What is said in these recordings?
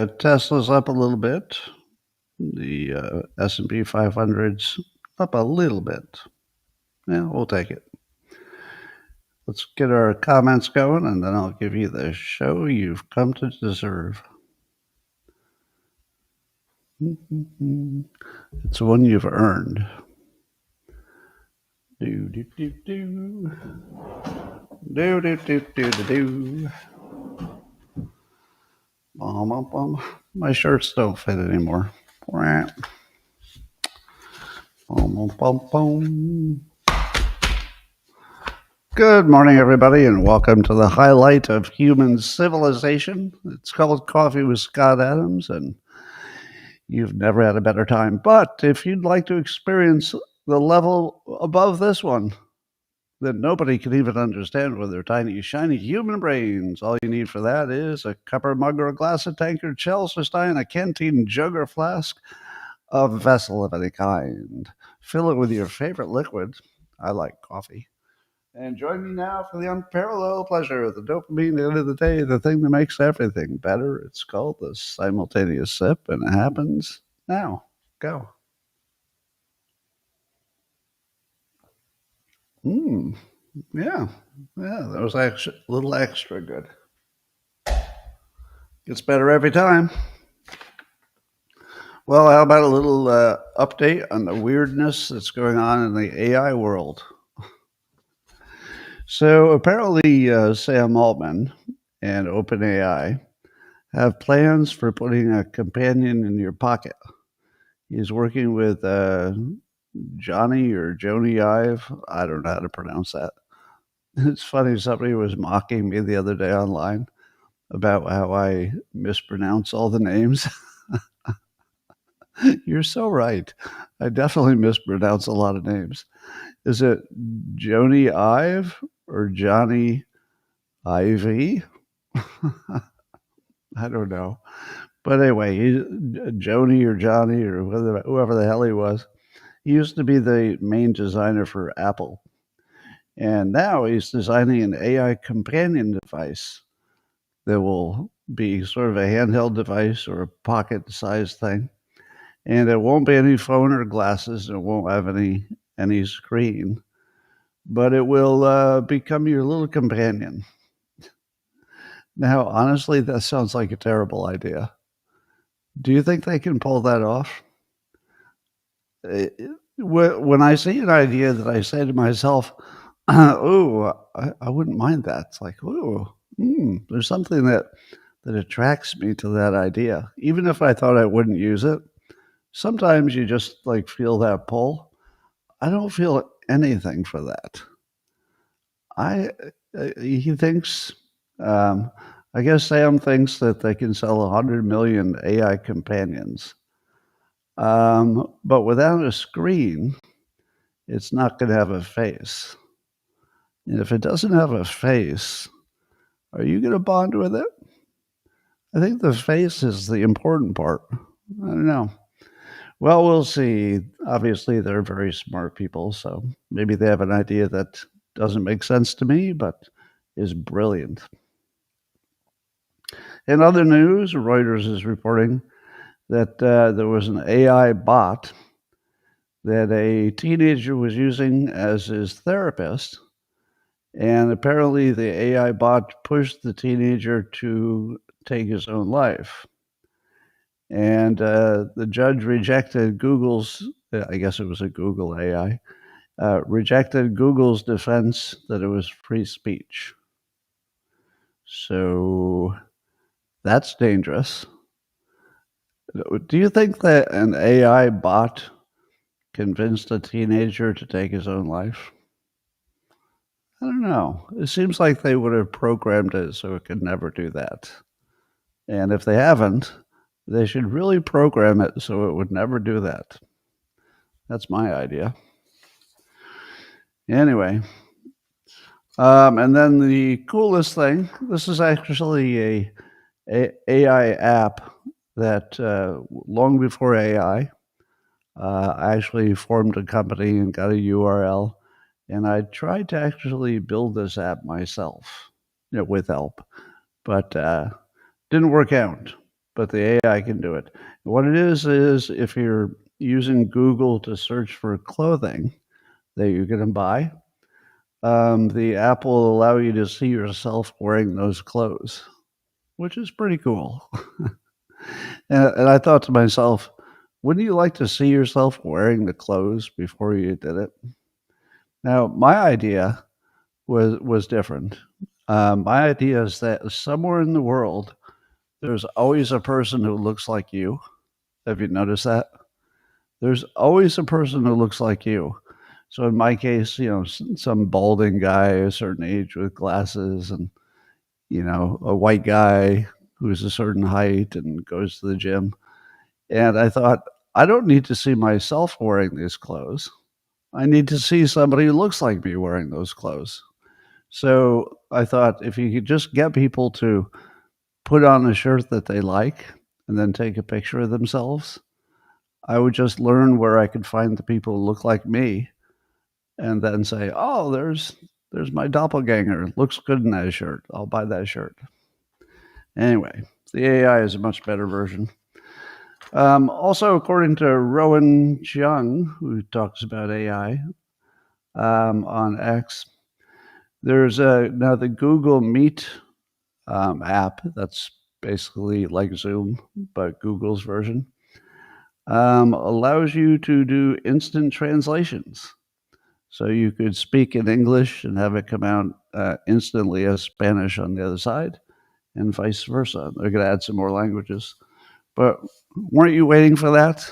Tesla's up a little bit. The S&P 500's up a little bit. Yeah, we'll take it. Let's get our comments going, and then I'll give you the show you've come to deserve. It's one you've earned. Do, do, do, do. Do, do, do, do, do, do. Bum, bum, bum. My shirts don't fit anymore. Bum, bum, bum, bum. Good morning, everybody, and welcome to the highlight of human civilization. It's called Coffee with Scott Adams, and you've never had a better time. But if you'd like to experience the level above this one that nobody can even understand with their tiny, shiny human brains, all you need for that is a cup or mug or a glass, a tankard, Chelsea stein, a canteen, jug or flask, a vessel of any kind. Fill it with your favorite liquid. I like coffee. And join me now for the unparalleled pleasure of the dopamine at the end of the day, the thing that makes everything better. It's called the simultaneous sip, and it happens now. Go. Yeah, that was actually a little extra good. Gets better every time. Well, how about a little update on the weirdness that's going on in the AI world? So apparently, Sam Altman and OpenAI have plans for putting a companion in your pocket. He's working with Johnny or Joni Ive. I don't know how to pronounce that. It's funny, somebody was mocking me the other day online about how I mispronounce all the names. You're so right. I definitely mispronounce a lot of names. Is it Joni Ive or Johnny Ivy? I don't know. But anyway, Joni or Johnny or whoever the hell he was. He used to be the main designer for Apple. And now he's designing an AI companion device that will be sort of a handheld device or a pocket-sized thing. And it won't be any phone or glasses. It won't have any screen. But it will become your little companion. Now, honestly, that sounds like a terrible idea. Do you think they can pull that off? When I see an idea that I say to myself, "Oh, I wouldn't mind that." It's like, "Oh, there's something that attracts me to that idea." Even if I thought I wouldn't use it, sometimes you just, like, feel that pull. I don't feel anything for that. He thinks, I guess Sam thinks that they can sell 100 million AI companions. But without a screen, it's not gonna have a face. And if it doesn't have a face, are you gonna bond with it? I think the face is the important part. I don't know. Well, we'll see. Obviously, they're very smart people, so maybe they have an idea that doesn't make sense to me, but is brilliant. In other news, Reuters is reporting that there was an AI bot that a teenager was using as his therapist. And apparently, the AI bot pushed the teenager to take his own life. And the judge rejected Google's, I guess it was a Google AI, rejected Google's defense that it was free speech. So that's dangerous. Do you think that an AI bot convinced a teenager to take his own life? I don't know. It seems like they would have programmed it so it could never do that. And if they haven't, they should really program it so it would never do that. That's my idea. Anyway, and then the coolest thing, this is actually a AI app that long before AI, I actually formed a company and got a URL, and I tried to actually build this app myself, with help, but didn't work out. but the AI can do it. What it is if you're using Google to search for clothing that you're going to buy, the app will allow you to see yourself wearing those clothes, which is pretty cool. And I thought to myself, wouldn't you like to see yourself wearing the clothes before you did it? Now, my idea was different. My idea is that somewhere in the world, there's always a person who looks like you. Have you noticed that? There's always a person who looks like you. So in my case, some balding guy a certain age with glasses and, a white guy who's a certain height and goes to the gym. And I thought, I don't need to see myself wearing these clothes. I need to see somebody who looks like me wearing those clothes. So I thought if you could just get people to put on a shirt that they like and then take a picture of themselves, I would just learn where I could find the people who look like me and then say, oh, there's my doppelganger. Looks good in that shirt. I'll buy that shirt. Anyway, the AI is a much better version. Also, according to Rowan Chung, who talks about AI on X, there's now the Google Meet app that's basically like Zoom, but Google's version, allows you to do instant translations. So you could speak in English and have it come out instantly as Spanish on the other side, and vice versa. They're going to add some more languages. But weren't you waiting for that?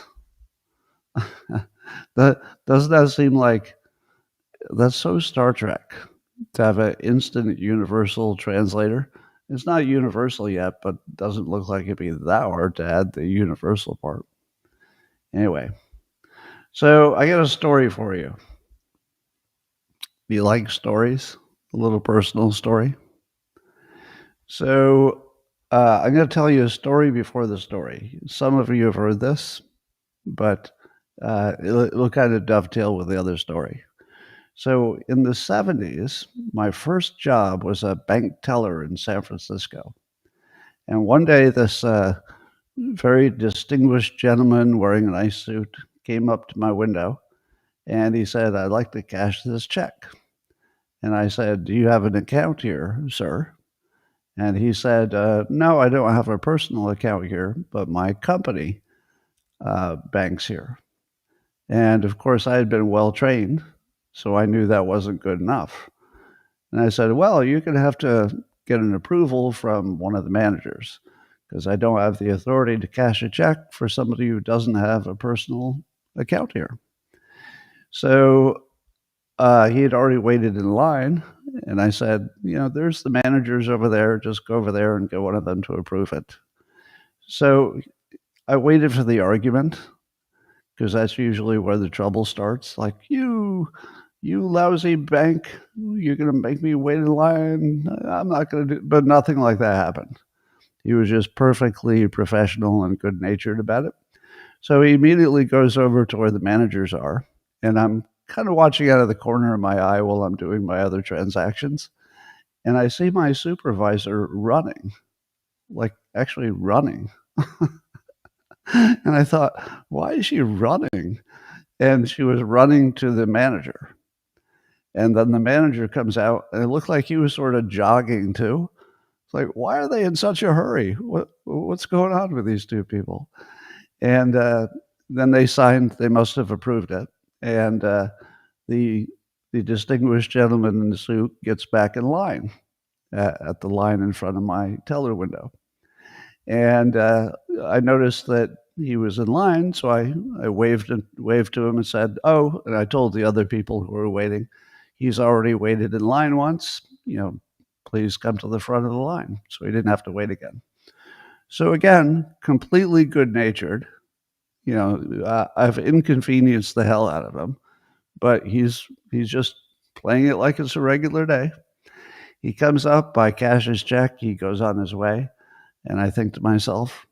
Doesn't that seem like that's so Star Trek to have an instant universal translator? It's not universal yet, but doesn't look like it'd be that hard to add the universal part. Anyway, so I got a story for you. Do you like stories? A little personal story. So I'm going to tell you a story before the story. Some of you have heard this, but it'll kind of dovetail with the other story. So in the 70s, my first job was a bank teller in San Francisco. And one day, this very distinguished gentleman wearing a nice suit came up to my window and he said, I'd like to cash this check. And I said, do you have an account here, sir? And he said, no, I don't have a personal account here, but my company banks here. And of course, I had been well trained, so I knew that wasn't good enough. And I said, well, you're going to have to get an approval from one of the managers because I don't have the authority to cash a check for somebody who doesn't have a personal account here. So he had already waited in line. And I said, there's the managers over there. Just go over there and get one of them to approve it. So I waited for the argument because that's usually where the trouble starts. Like, you lousy bank, you're going to make me wait in line. I'm not going to do, but nothing like that happened. He was just perfectly professional and good-natured about it. So he immediately goes over to where the managers are, and I'm kind of watching out of the corner of my eye while I'm doing my other transactions. And I see my supervisor running, like actually running. And I thought, why is she running? And she was running to the manager. And then the manager comes out, and it looked like he was sort of jogging too. It's like, why are they in such a hurry? What's going on with these two people? And then they signed. They must have approved it. And the distinguished gentleman in the suit gets back in line at the line in front of my teller window. And I noticed that he was in line, so I waved to him and said, "Oh," and I told the other people who were waiting, "He's already waited in line once. Please come to the front of the line." So he didn't have to wait again. So again, completely good-natured. I've inconvenienced the hell out of him, but he's just playing it like it's a regular day. He comes up, I cash his check, he goes on his way. And I think to myself,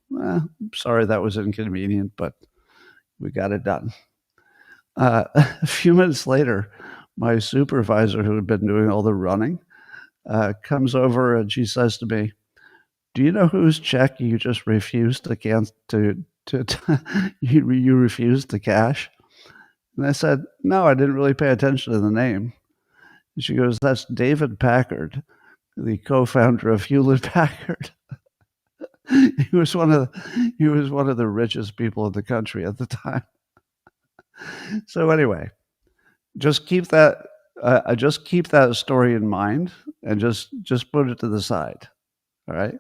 sorry that was inconvenient, but we got it done. A few minutes later, my supervisor, who had been doing all the running, comes over and she says to me, do you know whose check you just refused to you refused to cash?" And I said, "No, I didn't really pay attention to the name." And she goes, "That's David Packard, the co-founder of Hewlett Packard." He was one of the richest people in the country at the time. So anyway, just keep that just keep that story in mind and just put it to the side. All right?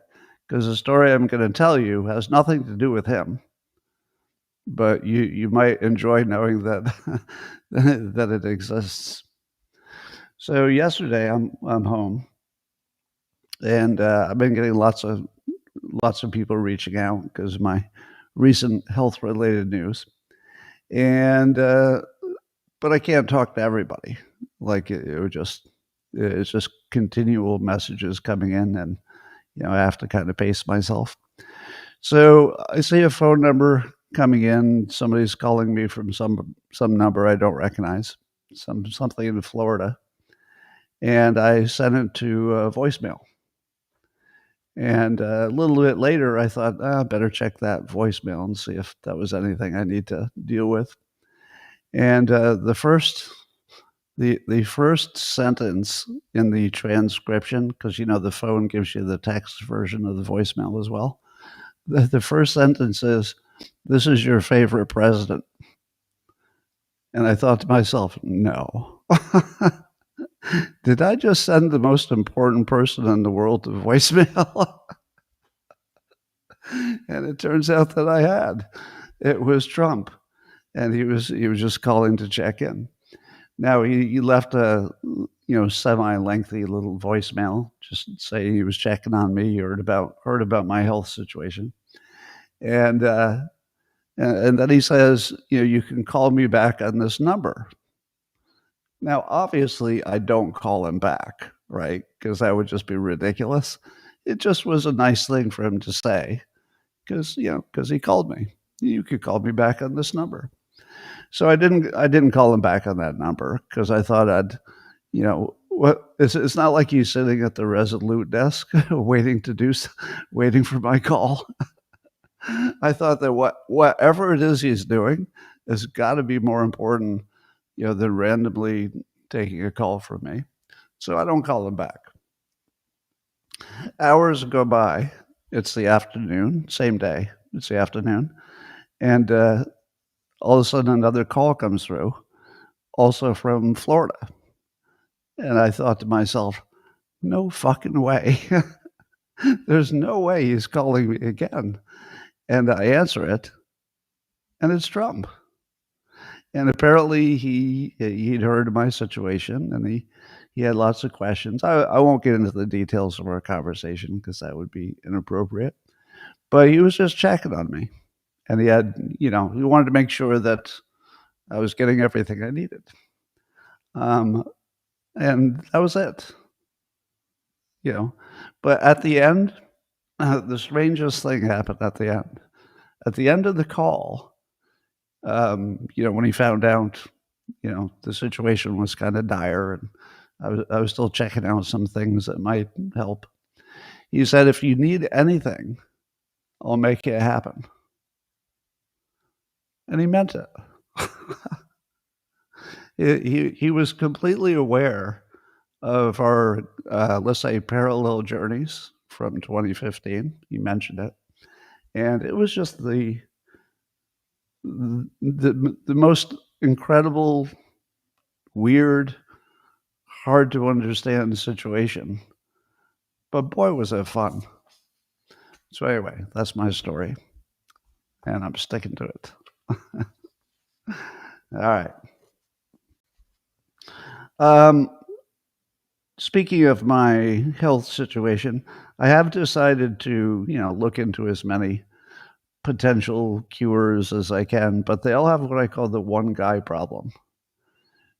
Because the story I'm going to tell you has nothing to do with him, but you might enjoy knowing that that it exists. So yesterday I'm home, and I've been getting lots of people reaching out because of my recent health related news, and but I can't talk to everybody. Like it's just continual messages coming in, and I have to kind of pace myself. So I see a phone number coming in. Somebody's calling me from some number I don't recognize, something in Florida, and I sent it to voicemail. And a little bit later, I thought, I better check that voicemail and see if that was anything I need to deal with. And the first sentence in the transcription, because the phone gives you the text version of the voicemail as well. The first sentence is, "This is your favorite president." And I thought to myself, no. Did I just send the most important person in the world to voicemail? And it turns out that I had. It was Trump, and he was just calling to check in. Now he left a semi-lengthy little voicemail, just saying he was checking on me, heard about my health situation, and then he says, "You can call me back on this number." Now, obviously, I don't call him back, right? Because that would just be ridiculous. It just was a nice thing for him to say, because he called me. "You could call me back on this number." So I didn't call him back on that number because I thought I'd, it's not like he's sitting at the Resolute desk waiting for my call. I thought that whatever it is he's doing has got to be more important, than randomly taking a call from me. So I don't call him back. Hours go by. It's the afternoon, same day. It's the afternoon. And all of a sudden another call comes through, also from Florida. And I thought to myself, no fucking way. There's no way he's calling me again. And I answer it, and it's Trump. And apparently he'd heard of my situation, and he had lots of questions. I won't get into the details of our conversation because that would be inappropriate. But he was just checking on me. And he had, he wanted to make sure that I was getting everything I needed. And that was it. But at the end, the strangest thing happened at the end. At the end of the call, when he found out, the situation was kind of dire, and I was still checking out some things that might help. He said, "If you need anything, I'll make it happen." And he meant it. He was completely aware of our, let's say, parallel journeys from 2015. He mentioned it. And it was just the most incredible, weird, hard to understand situation. But boy, was it fun. So anyway, that's my story. And I'm sticking to it. All right. Speaking of my health situation, I have decided to, look into as many potential cures as I can, but they all have what I call the one guy problem.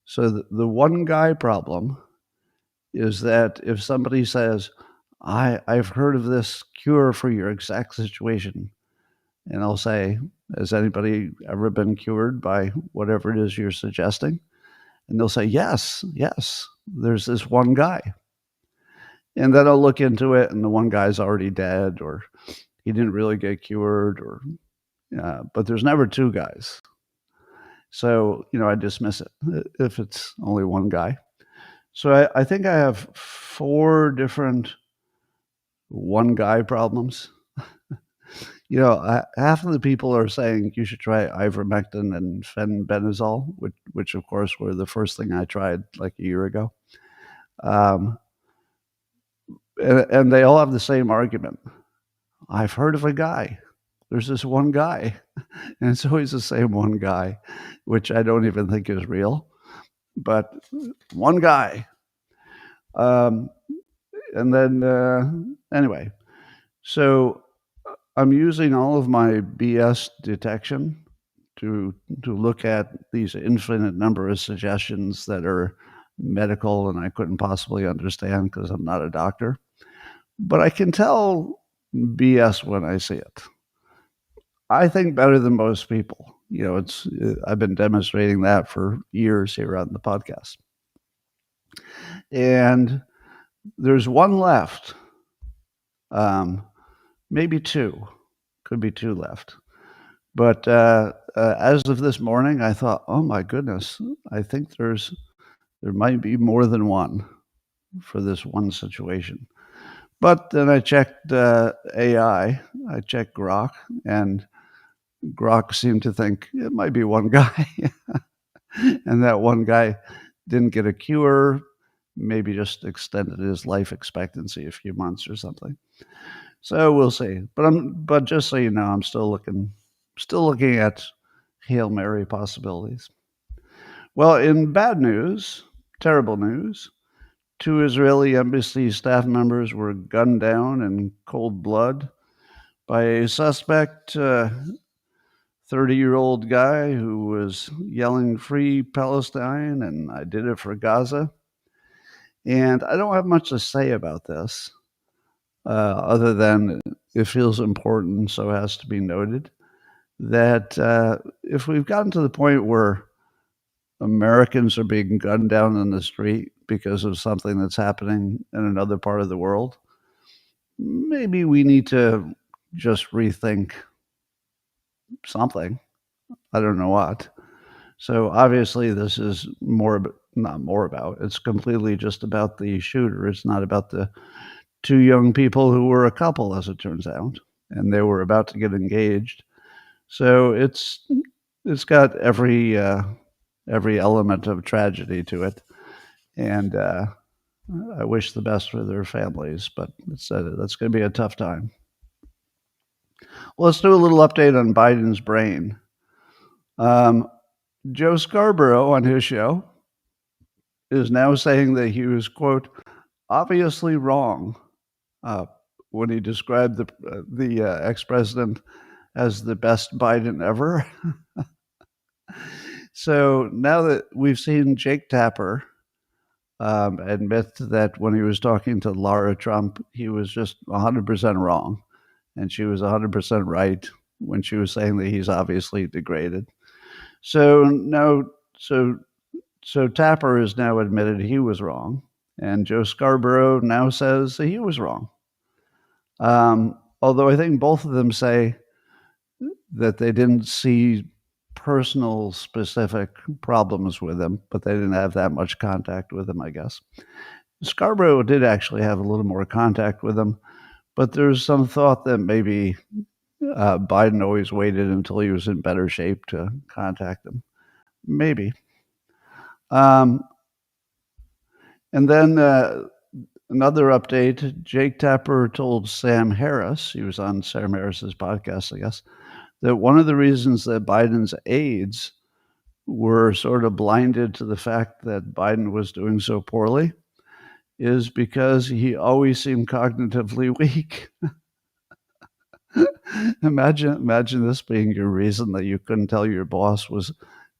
So the one guy problem is that if somebody says, I've heard of this cure for your exact situation, and I'll say, has anybody ever been cured by whatever it is you're suggesting? And they'll say, yes, there's this one guy. And then I'll look into it, and the one guy's already dead, or he didn't really get cured, or but there's never two guys. So, I dismiss it if it's only one guy. So I think I have 4 different one guy problems. Half of the people are saying you should try ivermectin and fenbendazole, which of course were the first thing I tried like a year ago. And they all have the same argument. I've heard of a guy. There's this one guy, and it's always the same one guy, which I don't even think is real, but one guy. And then anyway, so I'm using all of my BS detection to look at these infinite number of suggestions that are medical and I couldn't possibly understand because I'm not a doctor. But I can tell BS when I see it. I think better than most people. I've been demonstrating that for years here on the podcast. And there's one left. Maybe 2. Could be 2 left. But as of this morning, I thought, oh my goodness, I think there might be more than one for this one situation. But then I checked AI, I checked Grok, and Grok seemed to think it might be one guy. And that one guy didn't get a cure, maybe just extended his life expectancy a few months or something. So we'll see. But just so you know, I'm still looking at Hail Mary possibilities. Well, in bad news, terrible news, 2 Israeli embassy staff members were gunned down in cold blood by a suspect, 30-year-old guy who was yelling "Free Palestine" and "I did it for Gaza." And I don't have much to say about this, other than it feels important, so it has to be noted, that if we've gotten to the point where Americans are being gunned down in the street because of something that's happening in another part of the world, maybe we need to just rethink something. I don't know what. So obviously this is it's completely just about the shooter. It's not about the 2 young people who were a couple, as it turns out, and they were about to get engaged. So it's got every element of tragedy to it, and I wish the best for their families, but that's going to be a tough time. Well, let's do a little update on Biden's brain. Joe Scarborough on his show is now saying that he was, quote, obviously wrong when he described the ex-president as the best Biden ever. So now that we've seen Jake Tapper admit that when he was talking to Lara Trump, he was just 100% wrong, and she was 100% right when she was saying that he's obviously degraded. So now, so Tapper has now admitted he was wrong, and Joe Scarborough now says that he was wrong. Although I think both of them say that they didn't see personal specific problems with him, but they didn't have that much contact with him, I guess. Scarborough did actually have a little more contact with him, but there's some thought that maybe Biden always waited until he was in better shape to contact him. Maybe. And then another update, Jake Tapper told Sam Harris, he was on Sam Harris's podcast, I guess, that one of the reasons that Biden's aides were sort of blinded to the fact that Biden was doing so poorly is because he always seemed cognitively weak. Imagine this being your reason that you couldn't tell your boss was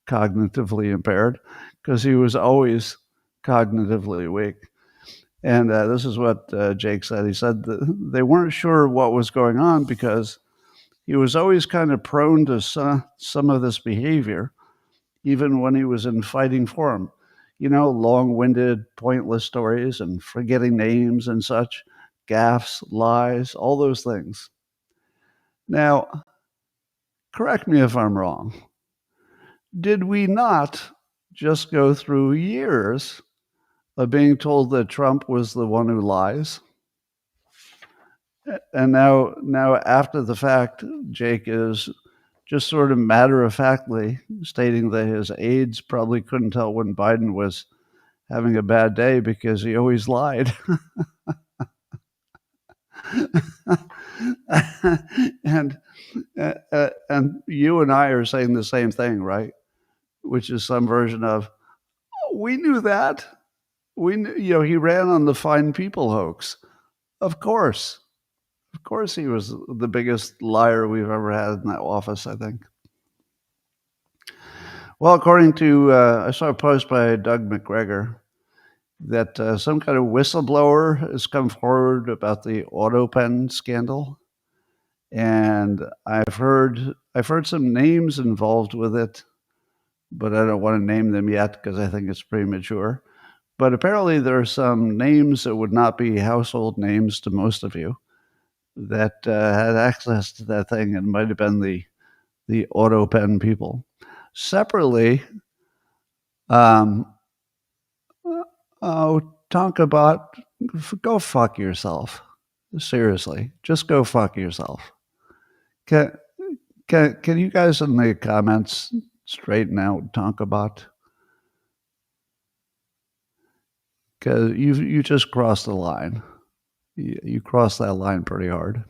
cognitively impaired, because he was always cognitively weak. And this is what Jake said. He said that they weren't sure what was going on because he was always kind of prone to some of this behavior, even when he was in fighting form. long-winded, pointless stories and forgetting names and such, gaffes, lies, all those things. Now, correct me if I'm wrong. Did we not just go through years of being told that Trump was the one who lies? And now after the fact, Jake is just sort of matter-of-factly stating that his aides probably couldn't tell when Biden was having a bad day because he always lied. and and you and I are saying the same thing, right? Which is some version of, oh, we knew that. We knew, he ran on the Fine People hoax. Of course, he was the biggest liar we've ever had in that office, I think. Well, according to, I saw a post by Doug McGregor that some kind of whistleblower has come forward about the Autopen scandal, and I've heard some names involved with it, but I don't want to name them yet because I think it's premature. But apparently there are some names that would not be household names to most of you that had access to that thing, and might have been the Autopen people. Separately, Tonkabot, go fuck yourself. Seriously, just go fuck yourself. Can you guys in the comments straighten out Tonkabot? Because you just crossed the line. You crossed that line pretty hard.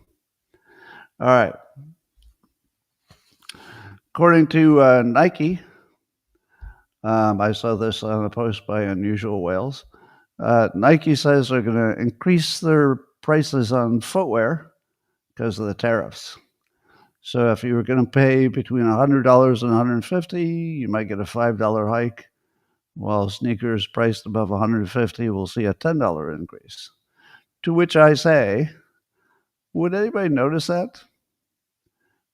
All right. According to Nike, I saw this on a post by Unusual Whales. Nike says they're going to increase their prices on footwear because of the tariffs. So if you were going to pay between $100 and $150, you might get a $5 hike, while sneakers priced above $150 will see a $10 increase. To which I say, would anybody notice that?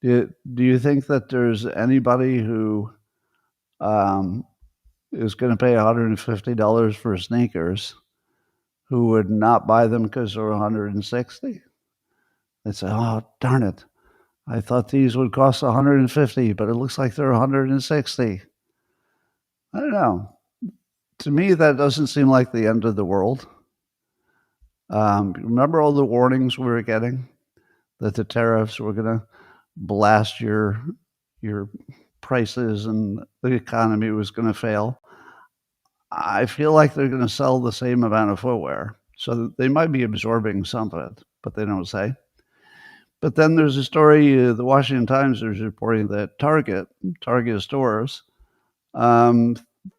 Do you think that there's anybody who is going to pay $150 for sneakers who would not buy them because they're $160? They say, oh, darn it. I thought these would cost $150, but it looks like they're $160. I don't know. To me, that doesn't seem like the end of the world. Remember all the warnings we were getting that the tariffs were going to blast your prices and the economy was going to fail? I feel like they're going to sell the same amount of footwear. So they might be absorbing some of it, but they don't say. But then there's a story, the Washington Times is reporting that Target stores,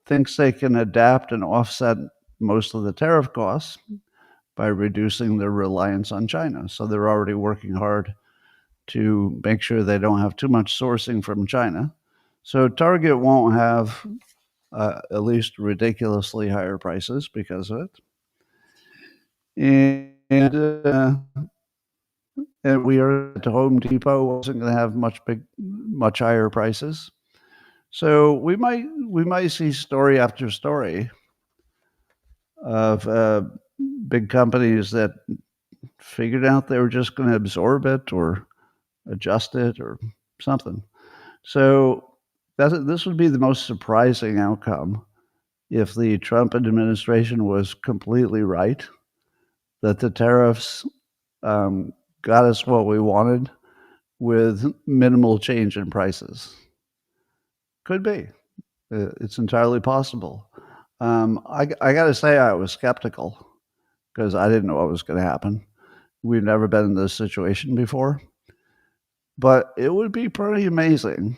thinks they can adapt and offset most of the tariff costs by reducing their reliance on China. So they're already working hard to make sure they don't have too much sourcing from China. So Target won't have at least ridiculously higher prices because of it. And we are at Home Depot wasn't going to have much higher prices. So we might see story after story of big companies that figured out they were just going to absorb it or adjust it or something. So this would be the most surprising outcome if the Trump administration was completely right, that the tariffs got us what we wanted with minimal change in prices. Could be. It's entirely possible. I got to say I was skeptical because I didn't know what was going to happen. We've never been in this situation before. But it would be pretty amazing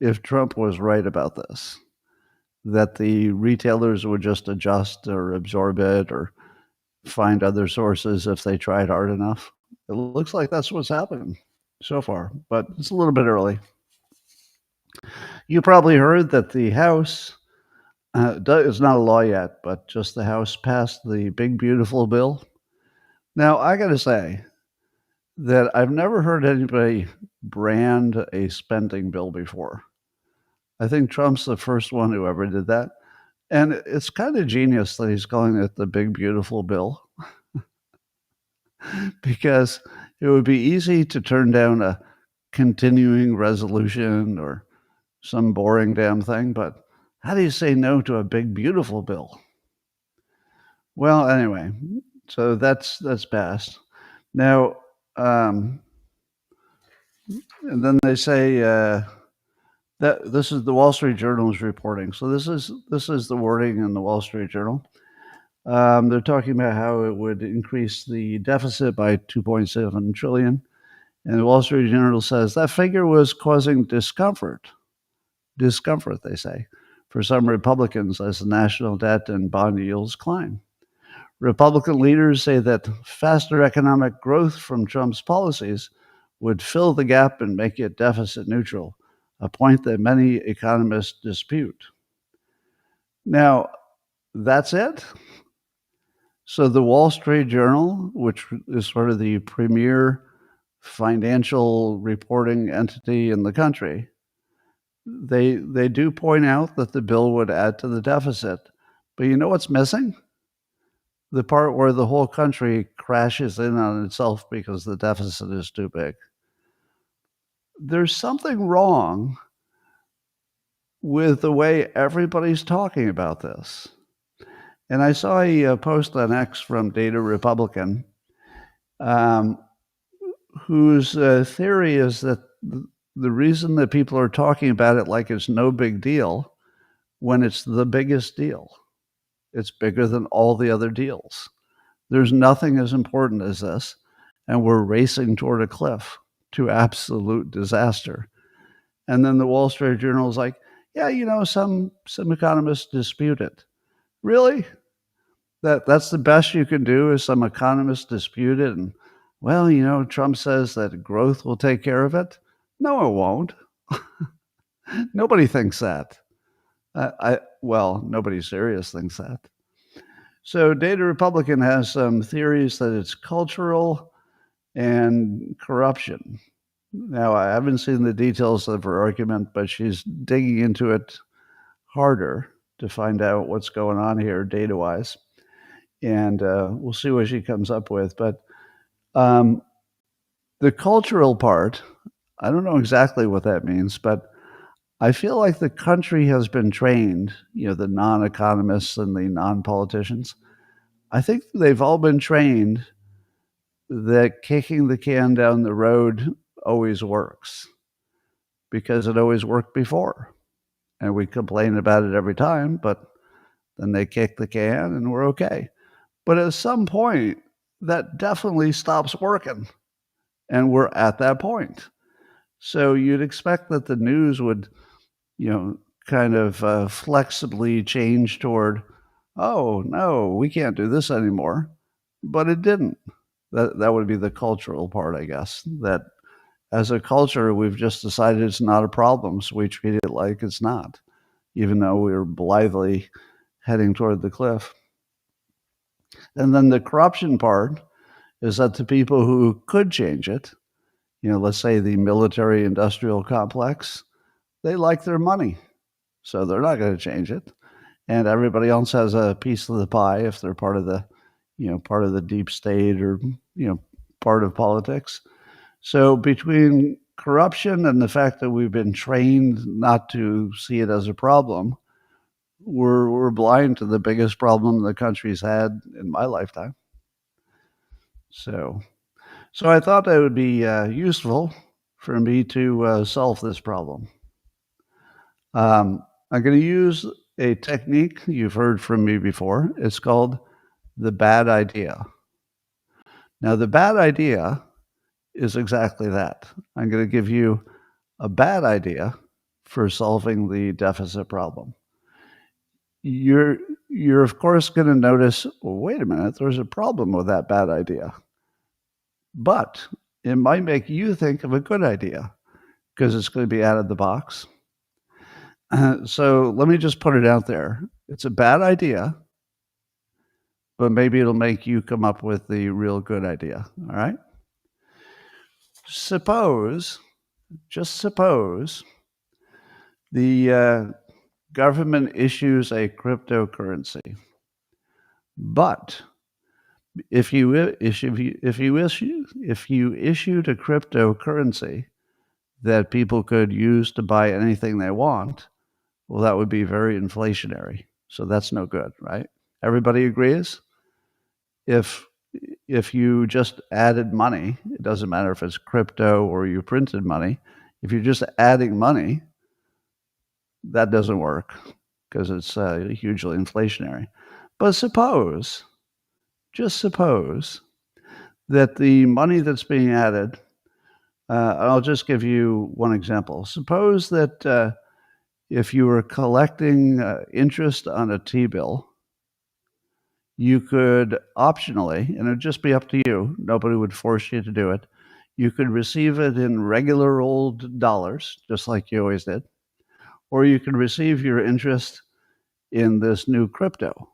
if Trump was right about this, that the retailers would just adjust or absorb it or find other sources if they tried hard enough. It looks like that's what's happened so far, but it's a little bit early. You probably heard that the House, it's not a law yet, but just the House passed the Big Beautiful Bill. Now, I got to say that I've never heard anybody brand a spending bill before. I think Trump's the first one who ever did that. And it's kind of genius that he's calling it the big, beautiful bill because it would be easy to turn down a continuing resolution or some boring damn thing. But how do you say no to a big, beautiful bill? Well, anyway, so that's passed. Now, and then they say that this is the Wall Street Journal's reporting. So this is the wording in the Wall Street Journal. They're talking about how it would increase the deficit by 2.7 trillion, and the Wall Street Journal says that figure was causing discomfort. Discomfort, they say, for some Republicans as the national debt and bond yields climb. Republican leaders say that faster economic growth from Trump's policies would fill the gap and make it deficit neutral, a point that many economists dispute. Now, that's it. So the Wall Street Journal, which is sort of the premier financial reporting entity in the country, they do point out that the bill would add to the deficit. But you know what's missing? The part where the whole country crashes in on itself because the deficit is too big. There's something wrong with the way everybody's talking about this. And I saw a post on X from Data Republican, whose theory is that the reason that people are talking about it like it's no big deal when it's the biggest deal. It's bigger than all the other deals. There's nothing as important as this, and we're racing toward a cliff to absolute disaster. And then the Wall Street Journal is like, yeah, you know, some economists dispute it. Really? That's the best you can do is some economists dispute it and, well, you know, Trump says that growth will take care of it. No, it won't. Nobody thinks that. Nobody serious thinks that. So Data Republican has some theories that it's cultural and corruption. Now, I haven't seen the details of her argument, but she's digging into it harder to find out what's going on here data-wise. And we'll see what she comes up with. But the cultural part, I don't know exactly what that means, but I feel like the country has been trained, you know, the non-economists and the non-politicians. I think they've all been trained that kicking the can down the road always works because it always worked before. And we complain about it every time, but then they kick the can and we're okay. But at some point, that definitely stops working. And we're at that point. So you'd expect that the news would, you know, kind of flexibly change toward, oh, no, we can't do this anymore. But it didn't. That would be the cultural part, I guess, that as a culture, we've just decided it's not a problem, so we treat it like it's not, even though we're blithely heading toward the cliff. And then the corruption part is that the people who could change it, you know, let's say the military industrial complex, they like their money, so they're not going to change it. And everybody else has a piece of the pie if they're part of the, you know, part of the deep state or, you know, part of politics. So between corruption and the fact that we've been trained not to see it as a problem, we're blind to the biggest problem the country's had in my lifetime. So I thought that would be useful for me to solve this problem. I'm going to use a technique you've heard from me before. It's called the bad idea. Now, the bad idea is exactly that. I'm going to give you a bad idea for solving the deficit problem. You're of course going to notice, well, wait a minute, there's a problem with that bad idea. But it might make you think of a good idea because it's going to be out of the box. So let me just put it out there. It's a bad idea, but maybe it'll make you come up with the real good idea. All right. Just suppose, the government issues a cryptocurrency, but if you issued a cryptocurrency that people could use to buy anything they want, well, that would be very inflationary. So that's no good, right? Everybody agrees? If you just added money, it doesn't matter if it's crypto or you printed money, if you're just adding money, that doesn't work because it's hugely inflationary. But just suppose that the money that's being added, I'll just give you one example. Suppose that if you were collecting interest on a T-bill, you could optionally, and it'd just be up to you, nobody would force you to do it, you could receive it in regular old dollars, just like you always did, or you could receive your interest in this new crypto.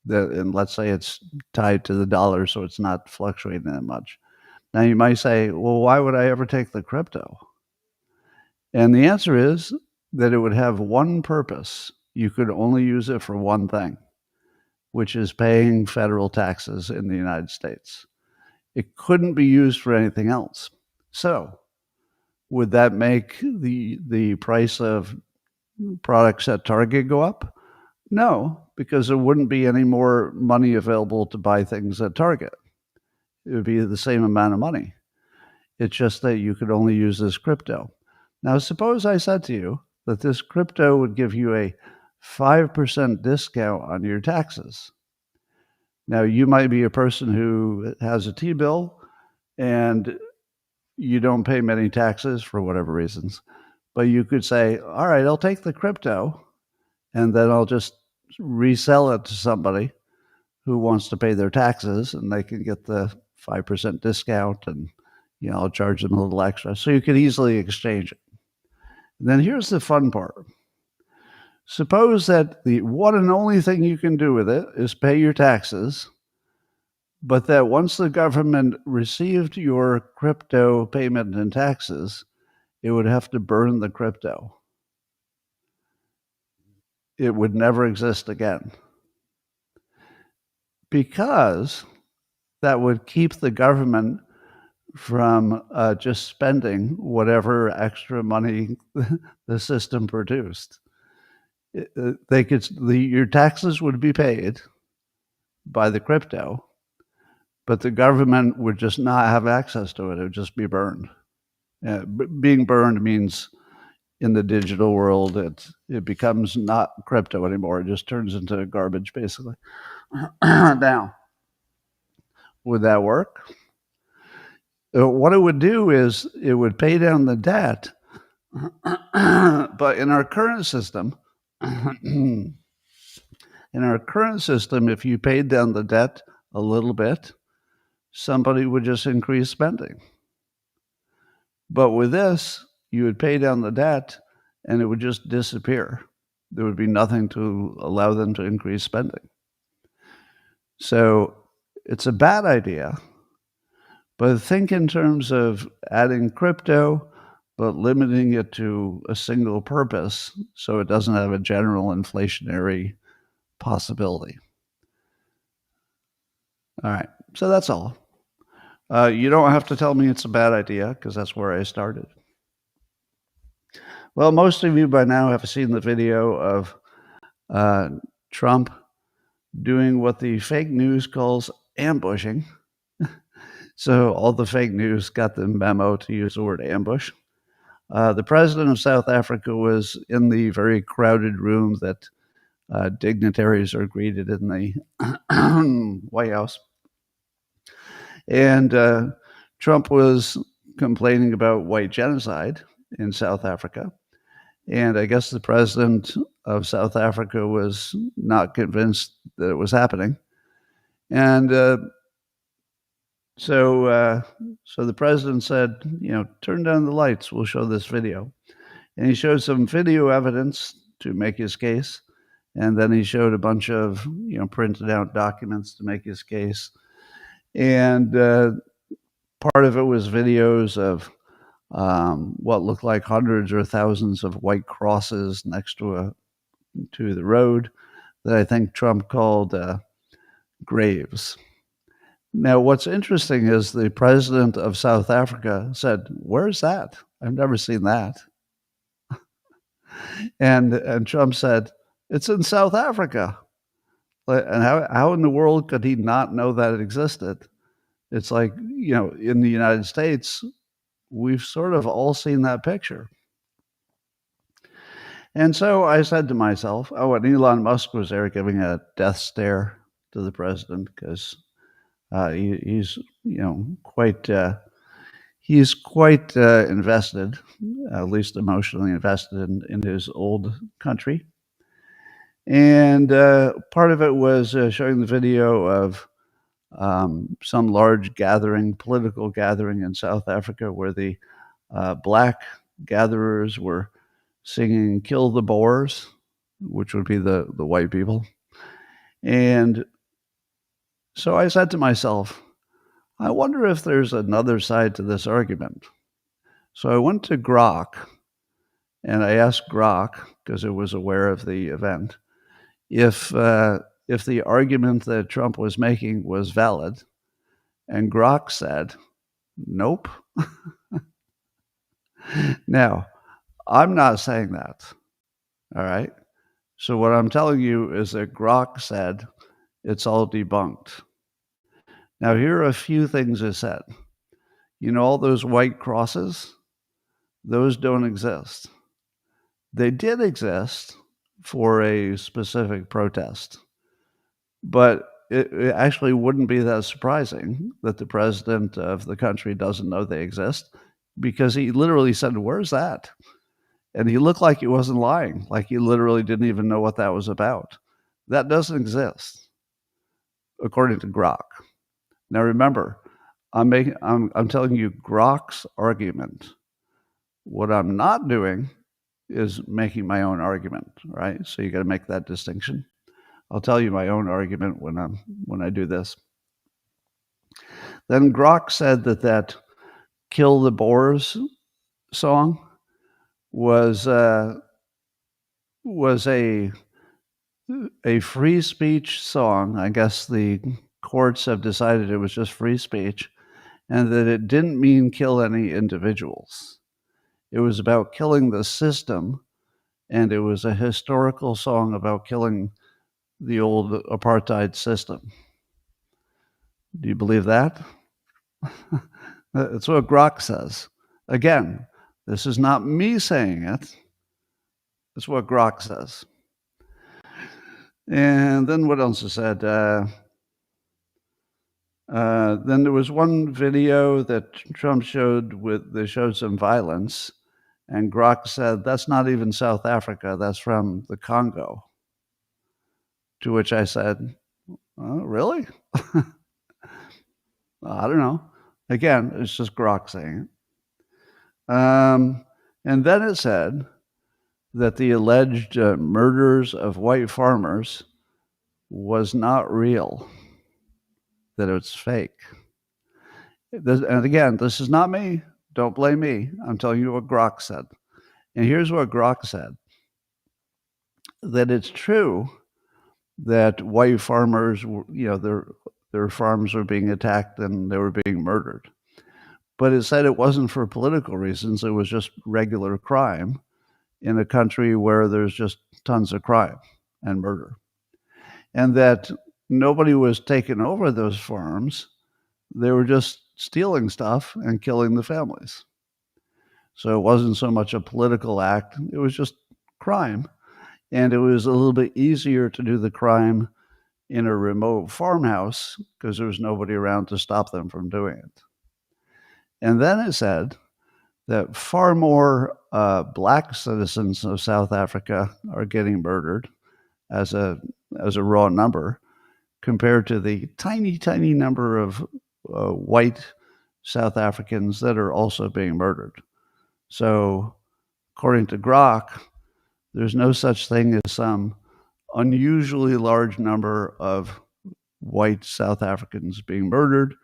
And let's say it's tied to the dollar, so it's not fluctuating that much. Now you might say, well, why would I ever take the crypto? And the answer is that it would have one purpose. You could only use it for one thing, which is paying federal taxes in the United States. It couldn't be used for anything else. So would that make the price of products at Target go up? No, because there wouldn't be any more money available to buy things at Target. It would be the same amount of money. It's just that you could only use this crypto. Now, suppose I said to you that this crypto would give you a 5% discount on your taxes. Now, you might be a person who has a T-bill and you don't pay many taxes for whatever reasons, but you could say, all right, I'll take the crypto and then I'll just resell it to somebody who wants to pay their taxes and they can get the 5% discount and, I'll charge them a little extra. So you could easily exchange it. And then here's the fun part. Suppose that the one and only thing you can do with it is pay your taxes, but that once the government received your crypto payment and taxes, it would have to burn the crypto. It would never exist again. Because that would keep the government from just spending whatever extra money the system produced. Your taxes would be paid by the crypto, but the government would just not have access to it. It would just be burned. Being burned means in the digital world, it becomes not crypto anymore. It just turns into garbage, basically. Now, would that work? What it would do is it would pay down the debt, but in our current system, if you paid down the debt a little bit, somebody would just increase spending. But with this, you would pay down the debt and it would just disappear. There would be nothing to allow them to increase spending. So it's a bad idea, but think in terms of adding crypto, but limiting it to a single purpose so it doesn't have a general inflationary possibility. All right, so that's all. You don't have to tell me it's a bad idea because that's where I started. Well, most of you by now have seen the video of Trump doing what the fake news calls ambushing. So all the fake news got the memo to use the word ambush. The president of South Africa was in the very crowded room that dignitaries are greeted in the White House. And Trump was complaining about white genocide in South Africa. And I guess the president of South Africa was not convinced that it was happening. And so the president said, turn down the lights, we'll show this video. And he showed some video evidence to make his case. And then he showed a bunch of, printed out documents to make his case. And part of it was videos of what looked like hundreds or thousands of white crosses next to a to the road that I think Trump called graves. Now, what's interesting is the president of South Africa said, "Where's that? I've never seen that." And Trump said, "It's in South Africa." And how in the world could he not know that it existed? It's like, in the United States, we've sort of all seen that picture. And so I said to myself, oh, and Elon Musk was there giving a death stare to the president because he's, quite invested, at least emotionally invested in his old country. And part of it was showing the video of some large political gathering in South Africa, where the black gatherers were singing "Kill the Boers," which would be the white people. And so I said to myself, I wonder if there's another side to this argument. So I went to Grok, and I asked Grok, because it was aware of the event, if the argument that Trump was making was valid. And Grok said, nope. Now, I'm not saying that, all right? So what I'm telling you is that Grok said it's all debunked. Now, here are a few things it said. All those white crosses, those don't exist. They did exist for a specific protest, but it actually wouldn't be that surprising that the president of the country doesn't know they exist, because he literally said, "Where's that?" And he looked like he wasn't lying, like he literally didn't even know what that was about. That doesn't exist, according to Grok. Now remember, I'm telling you Grok's argument. What I'm not doing is making my own argument, right? So you got to make that distinction. I'll tell you my own argument when I do this. Then Grok said that "Kill the Boers" song was a free speech song. I guess the courts have decided it was just free speech, and that it didn't mean kill any individuals. It was about killing the system, and it was a historical song about killing the old apartheid system. Do you believe that? That's what Grok says. Again, this is not me saying it. It's what Grok says. And then what else is said? Then there was one video that Trump showed they showed some violence, and Grok said, "That's not even South Africa, that's from the Congo." To which I said, "Oh, really?" I don't know. Again, it's just Grok saying it. And then it said that the alleged murders of white farmers was not real, that it's fake. And again, this is not me. Don't blame me. I'm telling you what Grok said. And here's what Grok said: that it's true that white farmers, their farms were being attacked and they were being murdered. But it said it wasn't for political reasons. It was just regular crime in a country where there's just tons of crime and murder. And that nobody was taking over those farms. They were just stealing stuff and killing the families. So it wasn't so much a political act. It was just crime. And it was a little bit easier to do the crime in a remote farmhouse because there was nobody around to stop them from doing it. And then it said that far more black citizens of South Africa are getting murdered as a raw number compared to the tiny, tiny number of white South Africans that are also being murdered. So according to Grok, there's no such thing as some unusually large number of white South Africans being murdered,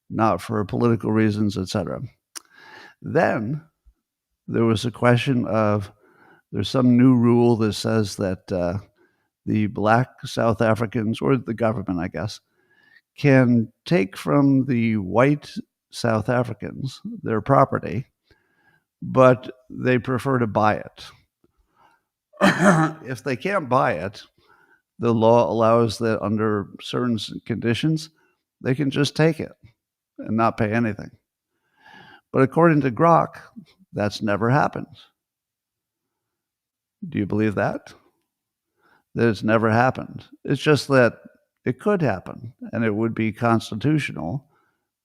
not for political reasons, etc. Then there was a question of There's some new rule that says that the black South Africans, or the government, I guess, can take from the white South Africans their property, but they prefer to buy it. If they can't buy it, the law allows that under certain conditions, they can just take it and not pay anything. But according to Grok, that's never happened. Do you believe that? That it's never happened. It's just that it could happen, and it would be constitutional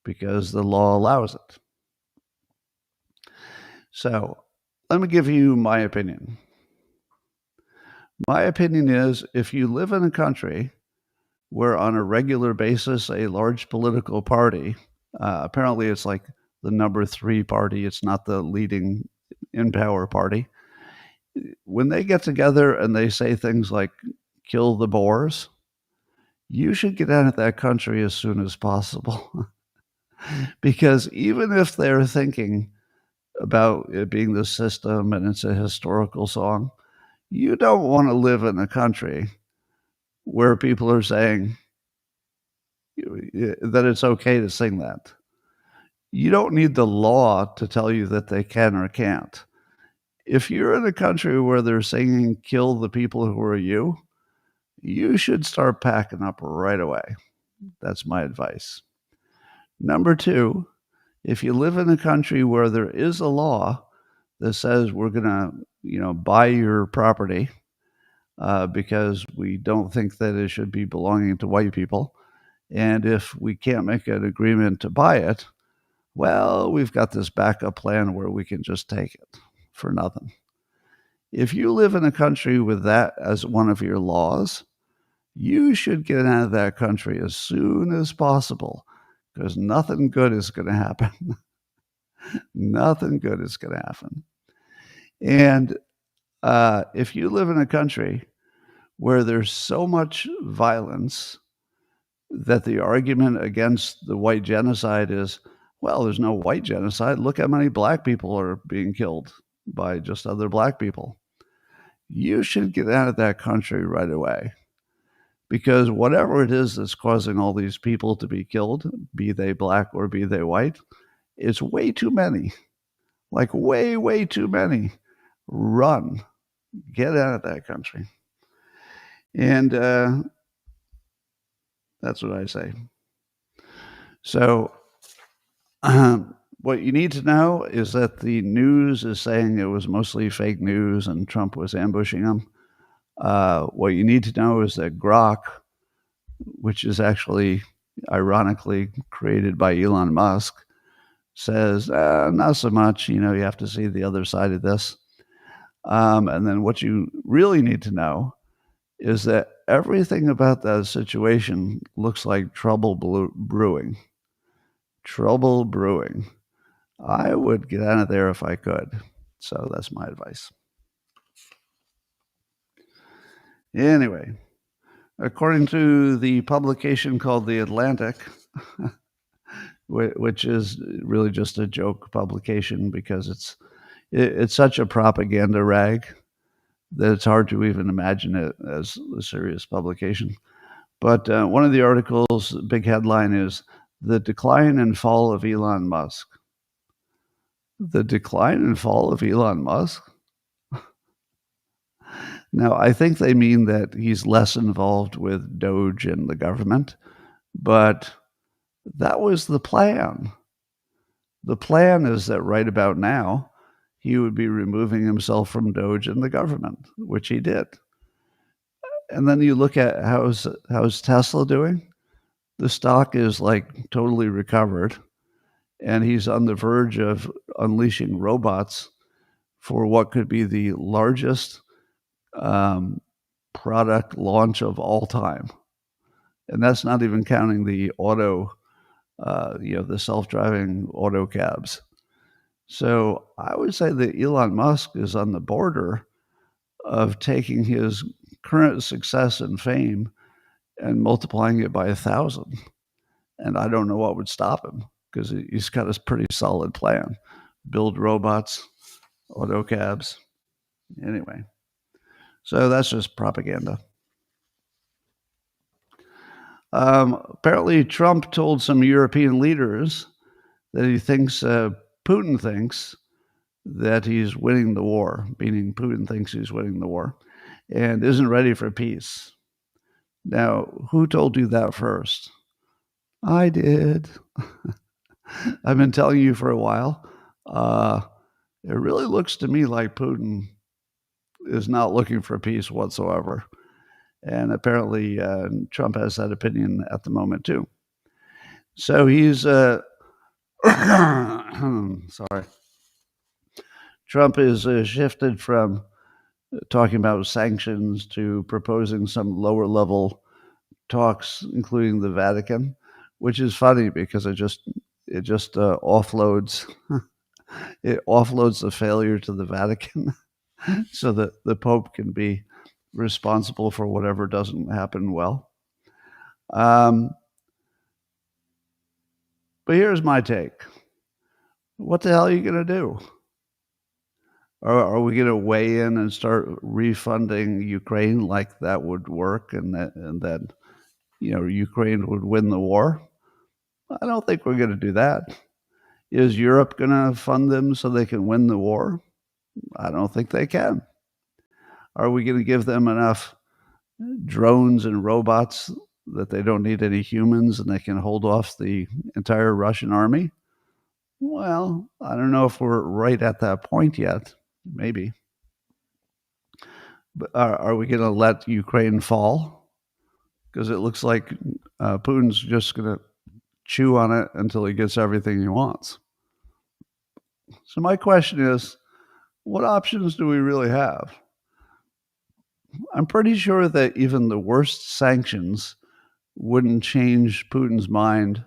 because the law allows it. So let me give you my opinion. My opinion is if you live in a country where on a regular basis a large political party, apparently it's like the number 3 party, it's not the leading in power party, when they get together and they say things like kill the Boers, you should get out of that country as soon as possible. Because even if they're thinking about it being the system and it's a historical song, you don't want to live in a country where people are saying that it's okay to sing that. You don't need the law to tell you that they can or can't. If you're in a country where they're singing kill the people who are you should start packing up right away. That's my advice. Number 2, if you live in a country where there is a law that says we're going to, buy your property because we don't think that it should be belonging to white people, and if we can't make an agreement to buy it, well, we've got this backup plan where we can just take it for nothing. If you live in a country with that as one of your laws, you should get out of that country as soon as possible because nothing good is going to happen. Nothing good is going to happen. And if you live in a country where there's so much violence that the argument against the white genocide is, well, there's no white genocide. Look how many black people are being killed by just other black people. You should get out of that country right away. Because whatever it is that's causing all these people to be killed, be they black or be they white, it's way too many. Like way, way too many. Run. Get out of that country. And that's what I say. So what you need to know is that the news is saying it was mostly fake news and Trump was ambushing them. What you need to know is that Grok, which is actually ironically created by Elon Musk, says, not so much, you have to see the other side of this. And then what you really need to know is that everything about that situation looks like trouble brewing. Trouble brewing. I would get out of there if I could. So that's my advice. Anyway, according to the publication called The Atlantic, which is really just a joke publication because it's such a propaganda rag that it's hard to even imagine it as a serious publication. But one of the articles, big headline is The Decline and Fall of Elon Musk. The decline and fall of Elon Musk? Now, I think they mean that he's less involved with Doge and the government, but that was the plan. The plan is that right about now, he would be removing himself from Doge and the government, which he did. And then you look at how's Tesla doing? The stock is like totally recovered, and he's on the verge of unleashing robots for what could be the largest product launch of all time. And that's not even counting the the self-driving auto cabs. So I would say that Elon Musk is on the border of taking his current success and fame and multiplying it by 1,000. And I don't know what would stop him because he's got a pretty solid plan. Build robots, auto cabs. Anyway, so that's just propaganda. Apparently, Trump told some European leaders that he thinks Putin thinks that he's winning the war, meaning Putin thinks he's winning the war and isn't ready for peace. Now, who told you that first? I did. I've been telling you for a while. It really looks to me like Putin is not looking for peace whatsoever. And apparently, Trump has that opinion at the moment, too. So he's, sorry. Trump is shifted from talking about sanctions to proposing some lower level talks, including the Vatican, which is funny because it just offloads the failure to the Vatican so that the Pope can be responsible for whatever doesn't happen well. But here's my take. What the hell are you going to do? Are we going to weigh in and start refunding Ukraine like that would work and that Ukraine would win the war? I don't think we're going to do that. Is Europe going to fund them so they can win the war? I don't think they can. Are we going to give them enough drones and robots that they don't need any humans and they can hold off the entire Russian army? Well, I don't know if we're right at that point yet. Maybe. But are we going to let Ukraine fall? Because it looks like Putin's just going to chew on it until he gets everything he wants. So my question is, what options do we really have? I'm pretty sure that even the worst sanctions wouldn't change Putin's mind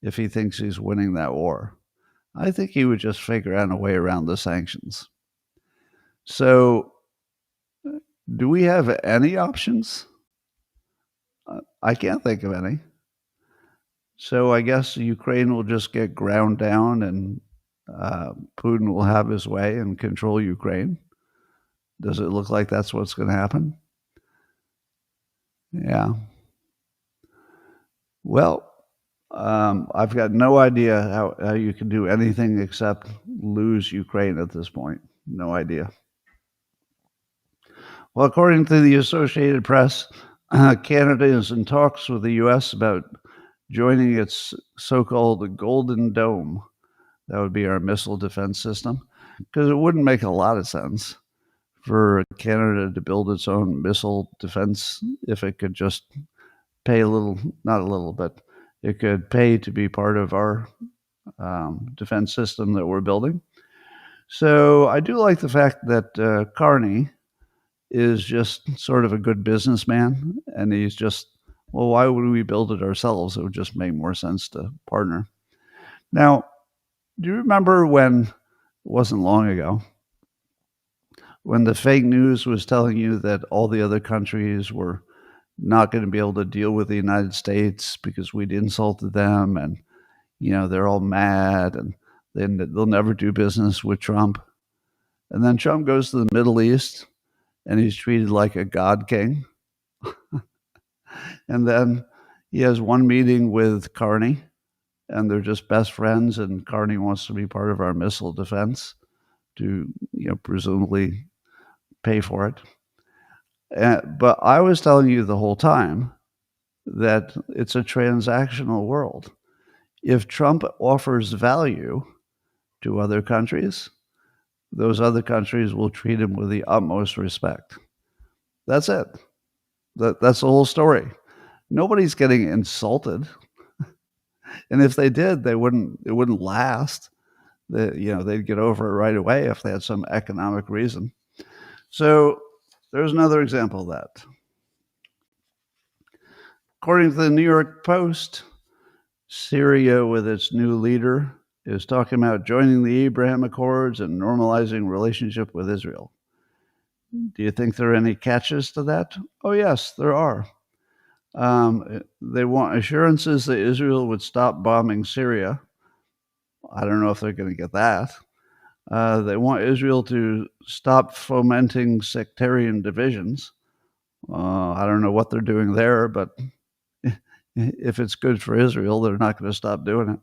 if he thinks he's winning that war. I think he would just figure out a way around the sanctions. So, do we have any options? I can't think of any. So I guess Ukraine will just get ground down and Putin will have his way and control Ukraine. Does it look like that's what's going to happen? Yeah. Well, I've got no idea how you can do anything except lose Ukraine at this point. No idea. Well, according to the Associated Press, Canada is in talks with the U.S. about joining its so-called Golden Dome. That would be our missile defense system, because it wouldn't make a lot of sense for Canada to build its own missile defense if it could just pay a little, not a little, but it could pay to be part of our defense system that we're building. So I do like the fact that Carney is just sort of a good businessman, and he's just, well, why would we build it ourselves? It would just make more sense to partner. Now, do you remember when, it wasn't long ago, when the fake news was telling you that all the other countries were not going to be able to deal with the United States because we'd insulted them, and they're all mad and they'll never do business with Trump. And then Trump goes to the Middle East and he's treated like a god king. And then he has one meeting with Carney and they're just best friends, and Carney wants to be part of our missile defense to presumably pay for it. But I was telling you the whole time that it's a transactional world. If Trump offers value to other countries, those other countries will treat him with the utmost respect. That's it. That's the whole story. Nobody's getting insulted. And if they did, it wouldn't last. They'd get over it right away if they had some economic reason. So there's another example of that. According to the New York Post, Syria, with its new leader, is talking about joining the Abraham Accords and normalizing relationship with Israel. Do you think there are any catches to that? Oh, yes, there are. They want assurances that Israel would stop bombing Syria. I don't know if they're going to get that. They want Israel to stop fomenting sectarian divisions. I don't know what they're doing there, but if it's good for Israel, they're not going to stop doing it.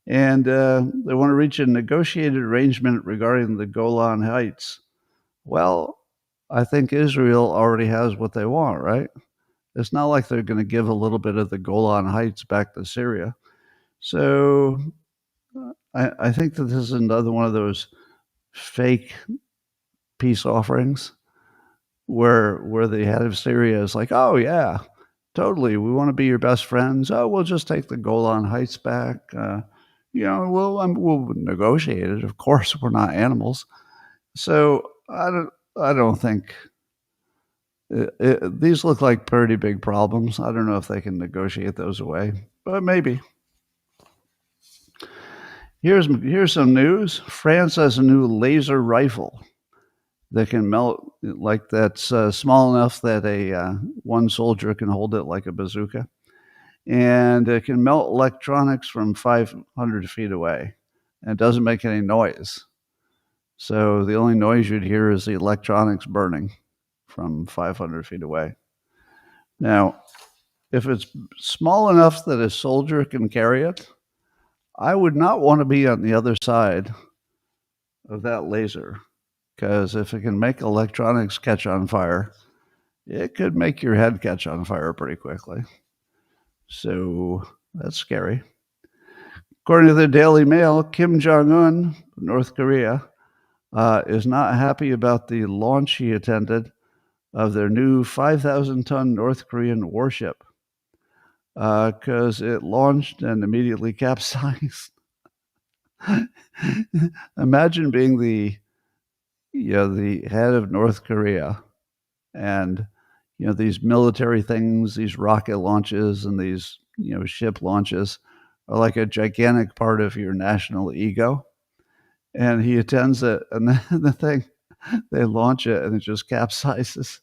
And they want to reach a negotiated arrangement regarding the Golan Heights. Well, I think Israel already has what they want, right? It's not like they're going to give a little bit of the Golan Heights back to Syria. So I think that this is another one of those fake peace offerings where the head of Syria is like, oh, yeah, totally. We want to be your best friends. Oh, we'll just take the Golan Heights back. We'll negotiate it. Of course, we're not animals. So I don't think these look like pretty big problems. I don't know if they can negotiate those away, but maybe. Here's some news. France has a new laser rifle that can melt, like that's small enough that one soldier can hold it like a bazooka, and it can melt electronics from 500 feet away, and it doesn't make any noise. So the only noise you'd hear is the electronics burning from 500 feet away. Now, if it's small enough that a soldier can carry it, I would not want to be on the other side of that laser, because if it can make electronics catch on fire, it could make your head catch on fire pretty quickly. So that's scary. According to the Daily Mail, Kim Jong-un, North Korea, is not happy about the launch he attended of their new 5,000-ton North Korean warship, because it launched and immediately capsized. Imagine being the head of North Korea, and these military things, these rocket launches and these ship launches are like a gigantic part of your national ego. And he attends it, and then the thing, they launch it and it just capsizes.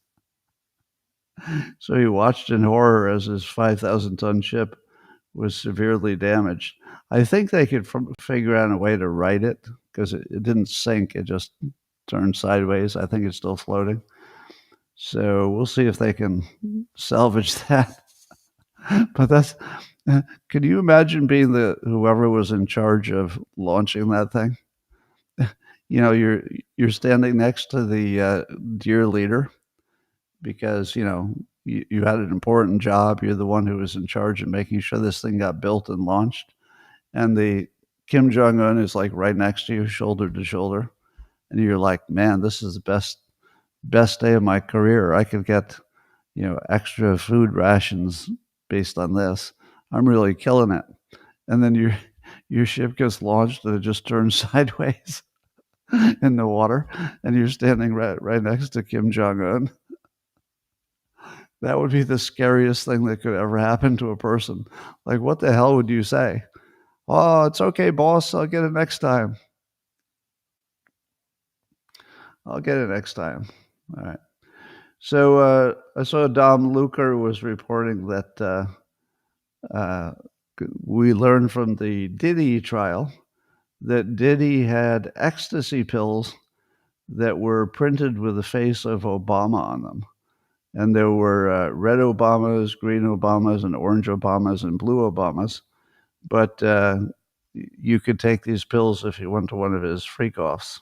So he watched in horror as his 5,000-ton ship was severely damaged. I think they could figure out a way to right it, because it didn't sink. It just turned sideways. I think it's still floating. So we'll see if they can salvage that. But that's, can you imagine being whoever was in charge of launching that thing? You're standing next to the dear leader, because you had an important job. You're the one who was in charge of making sure this thing got built and launched, and the Kim Jong-un is like right next to you, shoulder to shoulder, and you're like, man, this is the best day of my career. I could get extra food rations based on this. I'm really killing it. And then your ship gets launched and it just turns sideways in the water, and you're standing right next to Kim Jong-un. That would be the scariest thing that could ever happen to a person. Like, what the hell would you say? Oh, it's okay, boss. I'll get it next time. All right. So I saw Dom Luker was reporting that we learned from the Diddy trial that Diddy had ecstasy pills that were printed with the face of Obama on them. And there were red Obamas, green Obamas, and orange Obamas, and blue Obamas. But you could take these pills if you went to one of his freak-offs.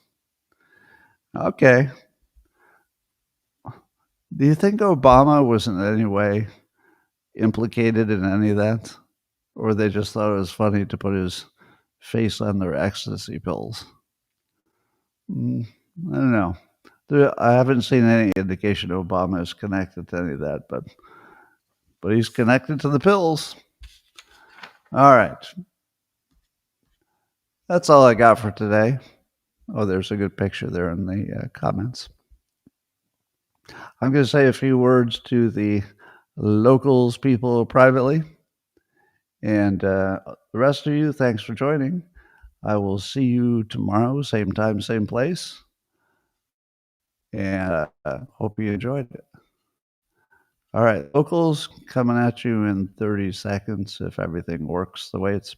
Okay. Do you think Obama was in any way implicated in any of that? Or they just thought it was funny to put his face on their ecstasy pills? I don't know. I haven't seen any indication Obama is connected to any of that, but he's connected to the pills. All right. That's all I got for today. Oh, there's a good picture there in the comments. I'm going to say a few words to the locals people privately. And the rest of you, thanks for joining. I will see you tomorrow, same time, same place. And hope you enjoyed it. All right, locals, coming at you in 30 seconds if everything works the way it's